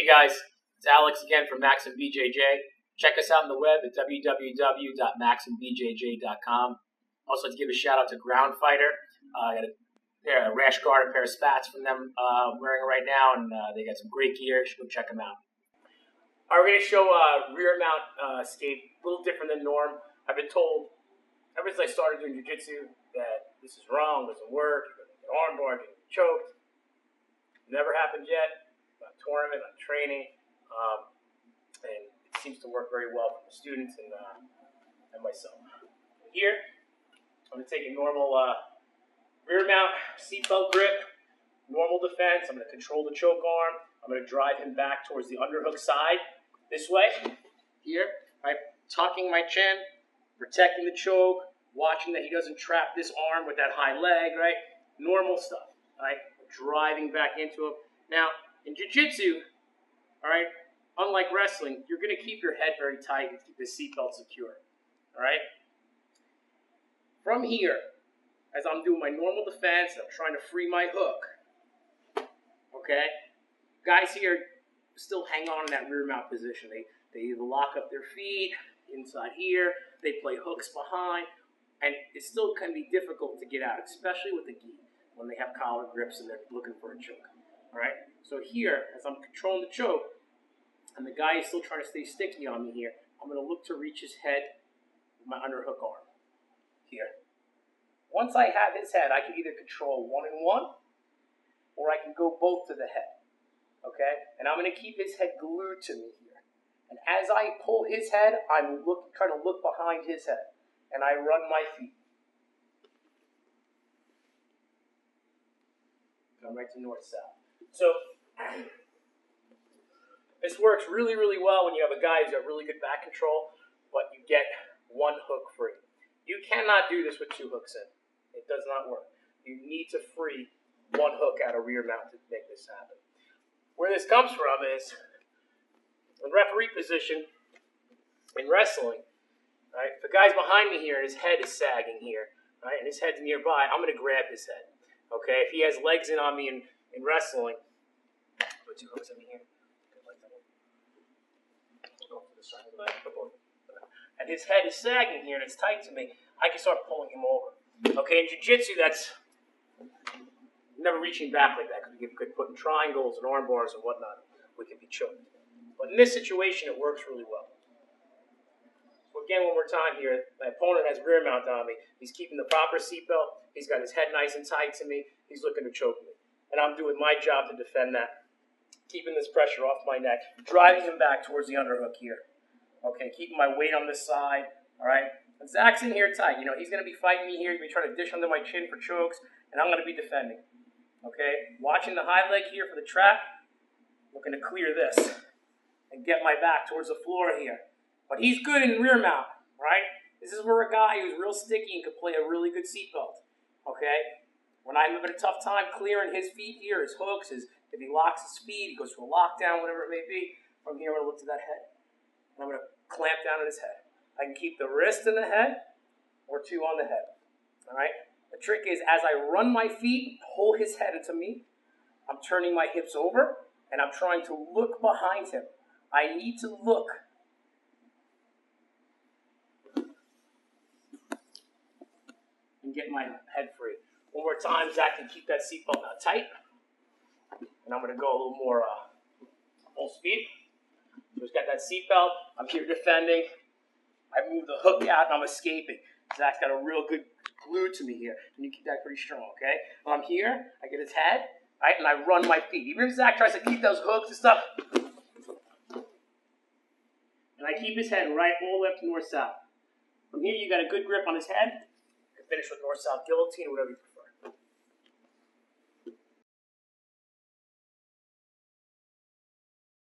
guys, it's Alex again from Max and BJJ. Check us out on the web at www.maxandbjj.com. Also, like to give a shout out to Ground Fighter. I got a pair of Rashguard, a pair of spats from them wearing it right now, and they got some great gear. You should go check them out. All right, we're going to show rear mount escape, a little different than norm. I've been told ever since I started doing jiu-jitsu that this is wrong, doesn't work, you're going to get armbar, get choked. Never happened yet. On tournament, on training, and it seems to work very well for the students and myself. Here, I'm going to take a normal rear mount seatbelt grip, normal defense. I'm going to control the choke arm. I'm going to drive him back towards the underhook side this way. Here, right, tucking my chin, protecting the choke, watching that he doesn't trap this arm with that high leg, right? Normal stuff, right? Driving back into him. Now, in jiu-jitsu, all right, unlike wrestling, you're going to keep your head very tight and keep the seatbelt secure, all right? From here, as I'm doing my normal defense, I'm trying to free my hook, okay? Guys here still hang on in that rear mount position. They either lock up their feet inside here, they play hooks behind, and it still can be difficult to get out, especially with the gi, when they have collar grips and they're looking for a choke. All right, so here, as I'm controlling the choke, and the guy is still trying to stay sticky on me here, I'm going to look to reach his head with my underhook arm. Here. Once I have his head, I can either control one-on-one, or I can go both to the head. Okay, and I'm going to keep his head glued to me here. And as I pull his head, I'm trying to look behind his head, and I run my feet. Come right to north-south. So, this works really, really well when you have a guy who's got really good back control, but you get one hook free. You cannot do this with two hooks in. It does not work. You need to free one hook out of rear mount to make this happen. Where this comes from is, in referee position, in wrestling, right, if the guy's behind me here and his head is sagging here, right, and his head's nearby, I'm going to grab his head. Okay, if he has legs in on me in wrestling, put two hooks in here, and his head is sagging here and it's tight to me, I can start pulling him over. Okay, in jiu-jitsu, that's never reaching back like that because we could put in triangles and arm bars and whatnot. We could be choked. But in this situation, it works really well. So again, one more time here, my opponent has rear mount on me. He's keeping the proper seatbelt. He's got his head nice and tight to me. He's looking to choke me. And I'm doing my job to defend that, keeping this pressure off my neck, driving him back towards the underhook here. Okay, keeping my weight on this side, all right? And Zach's in here tight. You know, he's going to be fighting me here. He's going to be trying to dish under my chin for chokes, and I'm going to be defending. Okay, watching the high leg here for the trap, looking to clear this and get my back towards the floor here. But he's good in rear mount, right? This is where a guy who's real sticky and could play a really good seatbelt, okay? When I'm having a tough time clearing his feet here, his hooks, if he locks his feet, he goes to a lockdown, whatever it may be, from here I'm going to look to that head. And I'm going to clamp down on his head. I can keep the wrist in the head or two on the head, all right? The trick is, as I run my feet, pull his head into me, I'm turning my hips over, and I'm trying to look behind him. I need to look. And get my head free. One more time, Zach can keep that seatbelt now tight. And I'm going to go a little more full speed. So he's got that seatbelt. I'm here defending. I move the hook out, and I'm escaping. Zach's got a real good glue to me here. And you keep that pretty strong, okay? When I'm here, I get his head, right, and I run my feet. Even if Zach tries to keep those hooks and stuff, and I keep his head right all the way up to north-south. From here, you got a good grip on his head. You can finish with north-south guillotine, whatever you prefer.